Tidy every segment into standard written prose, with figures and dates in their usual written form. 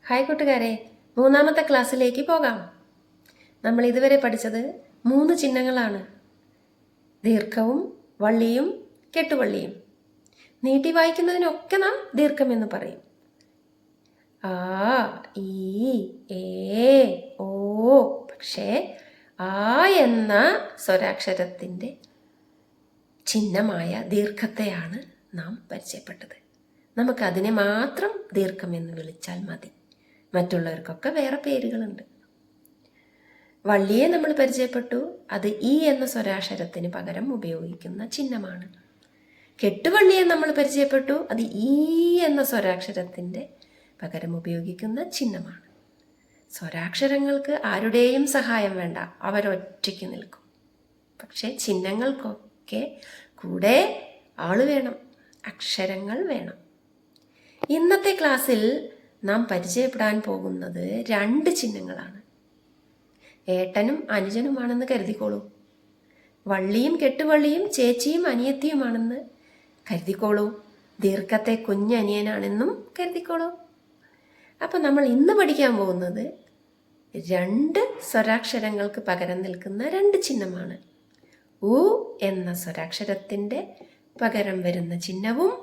Hi കൂട്ടുകാരെ, മൂന്നാമത്തെ ക്ലാസ്സിലേക്ക് പോകാം. നമ്മൾ ഇതുവരെ പഠിച്ചത് 3 ചിഹ്നങ്ങളാണ്: ദീർഘവും വള്ളിയും കെട്ടുവള്ളിയും. നീട്ടി വായിക്കുന്നതിനൊക്കെ നാം ദീർഘം എന്ന് പറയും. ആ, ഈ, ഏ, ഓ. പക്ഷേ ആ എന്ന സ്വരാക്ഷരത്തിൻ്റെ ചിഹ്നമായ ദീർഘത്തെയാണ് നാം പരിചയപ്പെട്ടത്. നമുക്കതിനെ മാത്രം ദീർഘം എന്ന് വിളിച്ചാൽ മതി. മറ്റുള്ളവർക്കൊക്കെ വേറെ പേരുകളുണ്ട്. വള്ളിയെ നമ്മൾ പരിചയപ്പെട്ടു. അത് ഈ എന്ന സ്വരാക്ഷരത്തിന് പകരം ഉപയോഗിക്കുന്ന ചിഹ്നമാണ്. കെട്ടുവള്ളിയെ നമ്മൾ പരിചയപ്പെട്ടു. അത് ഈ എന്ന സ്വരാക്ഷരത്തിൻ്റെ പകരം ഉപയോഗിക്കുന്ന ചിഹ്നമാണ്. സ്വരാക്ഷരങ്ങൾക്ക് ആരുടെയും സഹായം വേണ്ട, അവരൊറ്റയ്ക്ക് നിൽക്കും. പക്ഷേ ചിഹ്നങ്ങൾക്കൊക്കെ കൂടെ ആള് വേണം, അക്ഷരങ്ങൾ വേണം. ഇന്നത്തെ ക്ലാസ്സിൽ നാം പരിചയപ്പെടാൻ പോകുന്നത് 2 ചിഹ്നങ്ങളാണ്. ഏട്ടനും അനുജനുമാണെന്ന് കരുതിക്കോളൂ. വള്ളിയും കെട്ടുവള്ളിയും ചേച്ചിയും അനിയത്തിയുമാണെന്ന് കരുതിക്കോളൂ. ദീർഘത്തെ കുഞ്ഞനിയനാണെന്നും കരുതിക്കോളൂ. അപ്പോൾ നമ്മൾ ഇന്ന് പഠിക്കാൻ പോകുന്നത് 2 സ്വരാക്ഷരങ്ങൾക്ക് പകരം നിൽക്കുന്ന 2 ചിഹ്നമാണ്. ഉ എന്ന സ്വരാക്ഷരത്തിൻ്റെ പകരം വരുന്ന ചിഹ്നവും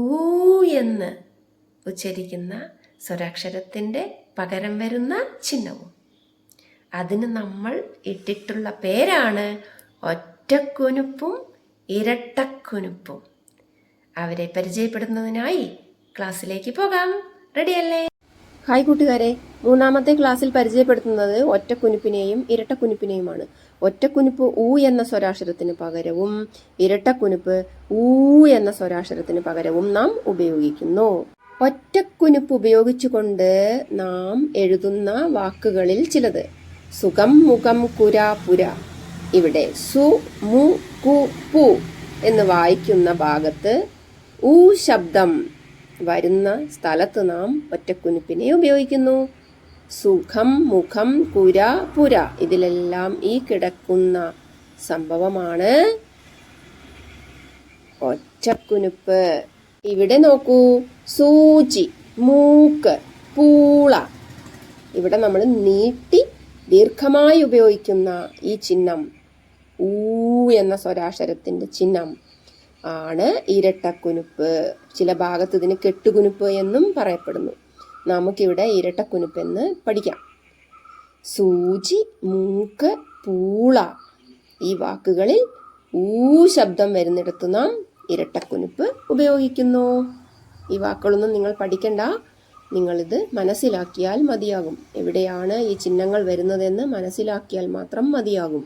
ഊ എന്ന് ഉച്ചരിക്കുന്ന സ്വരാക്ഷരത്തിൻ്റെ പകരം വരുന്ന ചിഹ്നവും. അതിന് നമ്മൾ ഇട്ടിട്ടുള്ള പേരാണ് ഒറ്റക്കുനുപ്പും ഇരട്ടക്കുനുപ്പും. അവരെ പരിചയപ്പെടുന്നതിനായി ക്ലാസ്സിലേക്ക് പോകാം. റെഡിയല്ലേ? ഹായ് കൂട്ടുകാരെ, മൂന്നാമത്തെ ക്ലാസ്സിൽ പരിചയപ്പെടുത്തുന്നത് ഒറ്റക്കുനുപ്പിനെയും ഇരട്ടക്കുനുപ്പിനെയുമാണ്. ഒറ്റക്കുനുപ്പ് ഊ എന്ന സ്വരാക്ഷരത്തിന് പകരവും ഇരട്ടക്കുനുപ്പ് ഊ എന്ന സ്വരാക്ഷരത്തിന് പകരവും നാം ഉപയോഗിക്കുന്നു. ഒറ്റക്കുനുപ്പ് ഉപയോഗിച്ചുകൊണ്ട് നാം എഴുതുന്ന വാക്കുകളിൽ ചിലത്: സുഖം, മുഖം, കുര, പുര. ഇവിടെ സു, മു, കു, പു എന്ന് വായിക്കുന്ന ഭാഗത്ത് ഊ ശബ്ദം വരുന്ന സ്ഥലത്ത് നാം ഒറ്റക്കുനുപ്പിനെ ഉപയോഗിക്കുന്നു. സുഖം, മുഖം, കുര, പുര, ഇതിലെല്ലാം ഈ കിടക്കുന്ന സംഭവമാണ് ഒറ്റക്കുനുപ്പ്. ഇവിടെ നോക്കൂ, സൂചി, മൂക്ക്, പൂള. ഇവിടെ നമ്മൾ നീട്ടി ദീർഘമായി ഉപയോഗിക്കുന്ന ഈ ചിഹ്നം, ഊ എന്ന സ്വരാക്ഷരത്തിൻ്റെ ചിഹ്നം ആണ് ഇരട്ടക്കുനുപ്പ്. ചില ഭാഗത്ത് ഇതിന് കെട്ടുകുനുപ്പ് എന്നും പറയപ്പെടുന്നു. നമുക്കിവിടെ ഇരട്ടക്കുനുപ്പ് എന്ന് പഠിക്കാം. സൂചി, മൂക്ക്, പൂള ഈ വാക്കുകളിൽ ഊ ശബ്ദം വരുന്നിടത്ത് നാം ഇരട്ടക്കുനുപ്പ് ഉപയോഗിക്കുന്നു. ഈ വാക്കുകളൊന്നും നിങ്ങൾ പഠിക്കണ്ട, നിങ്ങളിത് മനസ്സിലാക്കിയാൽ മതിയാകും. എവിടെയാണ് ഈ ചിഹ്നങ്ങൾ വരുന്നതെന്ന് മനസ്സിലാക്കിയാൽ മാത്രം മതിയാകും.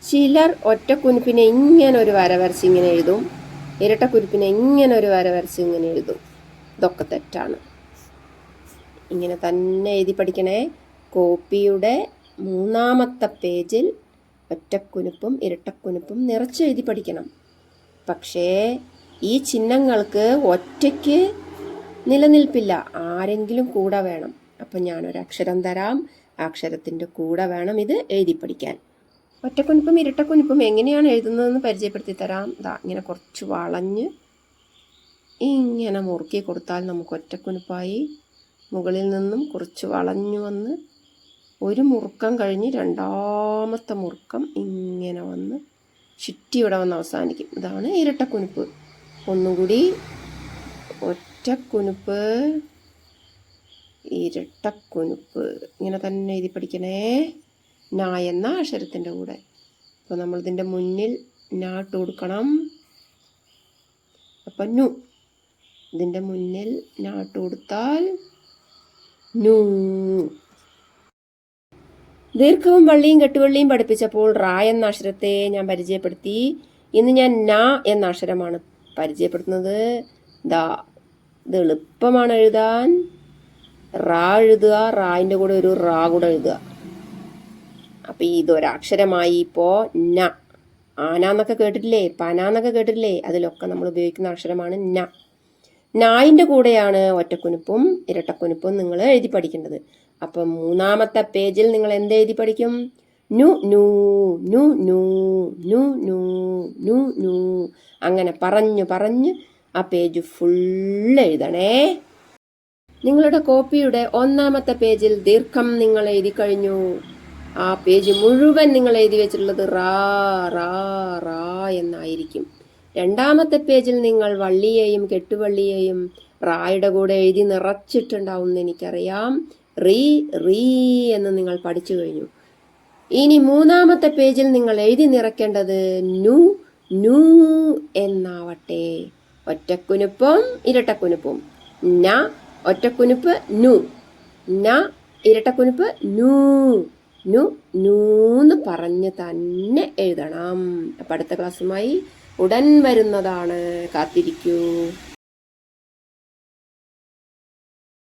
ചിലർ ഒറ്റക്കുനുപ്പിനെ ഇങ്ങനെ ഒരു വര വരച്ച് ഇങ്ങനെ എഴുതും, ഇരട്ടക്കുനുപ്പിനെ ഇങ്ങനെ ഒരു വര വരച്ച് ഇങ്ങനെ എഴുതും. ഇതൊക്കെ തെറ്റാണ്. ഇങ്ങനെ തന്നെ എഴുതി പഠിക്കണേ. കോപ്പിയുടെ 3-ാമത്തെ പേജിൽ ഒറ്റക്കുനുപ്പും ഇരട്ടക്കുനുപ്പും നിറച്ച് എഴുതി പഠിക്കണം. പക്ഷേ ഈ ചിഹ്നങ്ങൾക്ക് ഒറ്റയ്ക്ക് നിലനിൽപ്പില്ല, ആരെങ്കിലും കൂടെ വേണം. അപ്പം ഞാനൊരക്ഷരം തരാം, അക്ഷരത്തിൻ്റെ കൂടെ വേണം ഇത് എഴുതി പഠിക്കാൻ. ഒറ്റക്കുനുപ്പും ഇരട്ടക്കുനുപ്പും എങ്ങനെയാണ് എഴുതുന്നതെന്ന് പരിചയപ്പെടുത്തി തരാം. ഇങ്ങനെ കുറച്ച് വളഞ്ഞ് ഇങ്ങനെ മുറുക്കി കൊടുത്താൽ നമുക്ക് ഒറ്റക്കുനുപ്പായി. മുകളിൽ നിന്നും കുറച്ച് വളഞ്ഞു വന്ന് ഒരു മുറുക്കം കഴിഞ്ഞ് 2-ാമത്തെ മുറുക്കം ഇങ്ങനെ വന്ന് ചുറ്റി ഇവിടെ വന്ന് അവസാനിക്കും. ഇതാണ് ഇരട്ടക്കുനുപ്പ്. ഒന്നും കൂടി, ഒറ്റക്കുനുപ്പ്, ഇരട്ടക്കുനുപ്പ്. ഇങ്ങനെ തന്നെ എഴുതി പഠിക്കണേ, ന എന്ന അക്ഷരത്തിൻ്റെ കൂടെ. അപ്പോൾ നമ്മളിതിൻ്റെ മുന്നിൽ നാട്ട് കൊടുക്കണം. അപ്പം നു, ഇതിൻ്റെ മുന്നിൽ നാട്ട് കൊടുത്താൽ നു. ദീർഘവും വള്ളിയും കെട്ടുവള്ളിയും പഠിപ്പിച്ചപ്പോൾ റാ എന്ന അക്ഷരത്തെ ഞാൻ പരിചയപ്പെടുത്തി. ഇന്ന് ഞാൻ ന എന്ന അക്ഷരമാണ് പരിചയപ്പെടുത്തുന്നത്. ഇത് എളുപ്പമാണ് എഴുതാൻ. റാ എഴുതുക, റായിൻ്റെ കൂടെ ഒരു റാ കൂടെ എഴുതുക. അപ്പം ഇതൊരക്ഷരമായി. ഇപ്പോൾ ന. ആന എന്നൊക്കെ കേട്ടിട്ടില്ലേ, പന എന്നൊക്കെ കേട്ടിട്ടില്ലേ, അതിലൊക്കെ നമ്മൾ ഉപയോഗിക്കുന്ന അക്ഷരമാണ് ന. നായിൻ്റെ കൂടെയാണ് ഒറ്റക്കുനുപ്പും ഇരട്ടക്കുനുപ്പും നിങ്ങൾ എഴുതി പഠിക്കേണ്ടത്. അപ്പം 3-ാമത്തെ പേജിൽ നിങ്ങൾ എന്തെഴുതി പഠിക്കും? നു നു നു നു നു നു നു നു. അങ്ങനെ പറഞ്ഞു പറഞ്ഞ് ആ പേജ് ഫുള്ള് എഴുതണേ. നിങ്ങളുടെ കോപ്പിയുടെ ഒന്നാമത്തെ പേജിൽ ദീർഘം നിങ്ങൾ എഴുതി കഴിഞ്ഞു. ആ പേജ് മുഴുവൻ നിങ്ങൾ എഴുതി വെച്ചിട്ടുള്ളത് റാ റാ റാ എന്നായിരിക്കും. രണ്ടാമത്തെ പേജിൽ നിങ്ങൾ വള്ളിയെയും കെട്ടുവള്ളിയെയും റായുടെ കൂടെ എഴുതി നിറച്ചിട്ടുണ്ടാവും എന്ന് എനിക്കറിയാം. റീ റീ എന്ന് നിങ്ങൾ പഠിച്ചു കഴിഞ്ഞു. ഇനി മൂന്നാമത്തെ പേജിൽ നിങ്ങൾ എഴുതി നിറയ്ക്കേണ്ടത് നു നു എന്നാവട്ടെ. ഒറ്റക്കുനുപ്പും ഇരട്ടക്കുനുപ്പും. ന ഒറ്റക്കുനുപ്പ് നു, ന ഇരട്ടക്കുനുപ്പ് നൂ, നു നൂന്ന് പറഞ്ഞ് തന്നെ എഴുതണം. അപ്പം അടുത്ത ക്ലാസ്സുമായി ഉടൻ വരുന്നതാണ്. കാത്തിരിക്കൂ.